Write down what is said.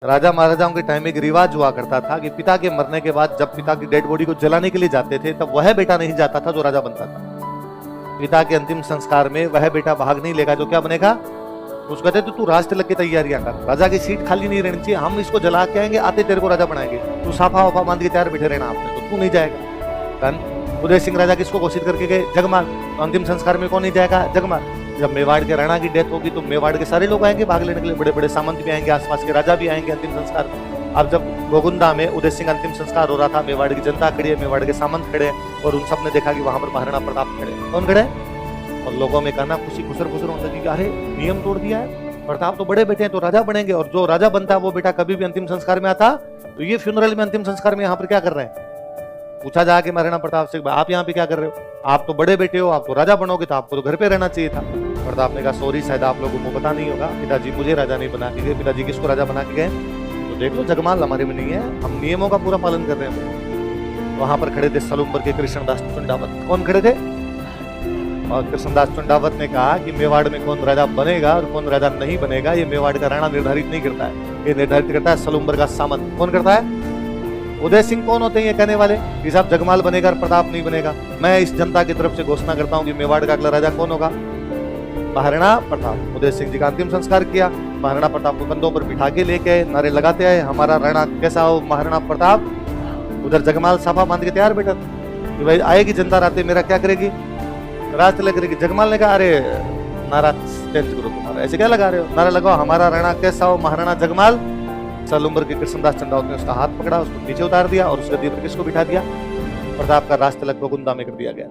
राजा महाराजाओं के टाइम में एक रिवाज हुआ करता था कि पिता के मरने के बाद जब पिता की डेड बॉडी को जलाने के लिए जाते थे तब वह बेटा नहीं जाता था जो राजा बनता था। पिता के अंतिम संस्कार में वह बेटा भाग नहीं लेगा जो क्या बनेगा। उसको कहते थे तू राज तिलक की तैयारियां कर, राजा की सीट खाली नहीं रहनी चाहिए, हम इसको जला के आएंगे, आते तेरे को राजा बनाएंगे, तू साफा वाफा बांध के तैयार बैठे रहना आपने, तो तू नहीं जाएगा। उदय सिंह राजा किसको घोषित करके गए, जगमाल। तो अंतिम संस्कार में कौन नहीं जाएगा, जगमाल। जब मेवाड़ के राणा की डेथ होगी तो मेवाड़ के सारे लोग आएंगे भाग लेने के लिए, बड़े बड़े सामंत भी आएंगे, आसपास के राजा भी आएंगे अंतिम संस्कार में। अब जब गोगुंदा में उदय सिंह अंतिम संस्कार हो रहा था, मेवाड़ की जनता खड़ी है, मेवाड़ के सामंत खड़े हैं, और उन सब ने देखा कि वहां पर महाराणा प्रताप खड़े। कौन खड़े, और लोगों में कहना खुशी खुसर खुसर होने लगी, अरे नियम तोड़ दिया है, प्रताप तो बड़े बेटे हैं तो राजा बनेंगे, और जो राजा बनता है वो बेटा कभी भी अंतिम संस्कार में आता, तो ये फ्यूनरल में अंतिम संस्कार में यहाँ पर क्या कर रहे हैं। पूछा जाके महाराणा प्रताप से, आप यहाँ पे क्या कर रहे हो, आप तो बड़े बेटे हो, आप तो राजा बनोगे, तो आपको तो घर पे रहना चाहिए था। प्रताप ने कहा सॉरी, शायद आप लोगों को पता नहीं होगा, पिताजी मुझे राजा नहीं बना के गए। पिताजी किसको राजा बना के गए, तो देख लो जगमाल हमारे में नहीं है, हम नियमों का पूरा पालन कर रहे हैं। वहां पर खड़े थे सलूम्बर के कृष्णदास चुंडावत। कौन खड़े थे, और कृष्णदास चुंडावत ने कहा कि मेवाड़ में कौन राजा बनेगा और कौन राजा नहीं बनेगा ये मेवाड़ का राणा निर्धारित नहीं करता है, ये निर्धारित करता है सलूम्बर का सामंत। कौन करता है, उदय सिंह कौन होते हैं ये कहने वाले कि साहब जगमाल बनेगा और प्रताप नहीं बनेगा। मैं इस जनता की तरफ से घोषणा करता हूं कि मेवाड़ का अगला राजा कौन होगा, महाराणा प्रताप। उदय सिंह जी का अंतिम संस्कार किया, महाराणा प्रताप को कंधों पर बिठा के लेके नारे लगाते आए, हमारा राणा कैसा हो महाराणा प्रताप। उधर जगमाल साफा बांध के तैयार बैठा कि भाई आएगी जनता रातें मेरा क्या करेगी, राज तिलक करेगी। जगमाल ने कहा अरे नारा चेंज करो तुम्हारा, ऐसे क्या लगा रहे हो, नारा लगाओ हमारा राणा कैसा हो महाराणा जगमाल। सलूम्बर के कृष्णदास चंडावत ने उसका हाथ पकड़ा, उसको नीचे उतार दिया और उस गद्दी पर किसको बिठा दिया, प्रताप का राज तिलक गोगुंदा में कर दिया गया।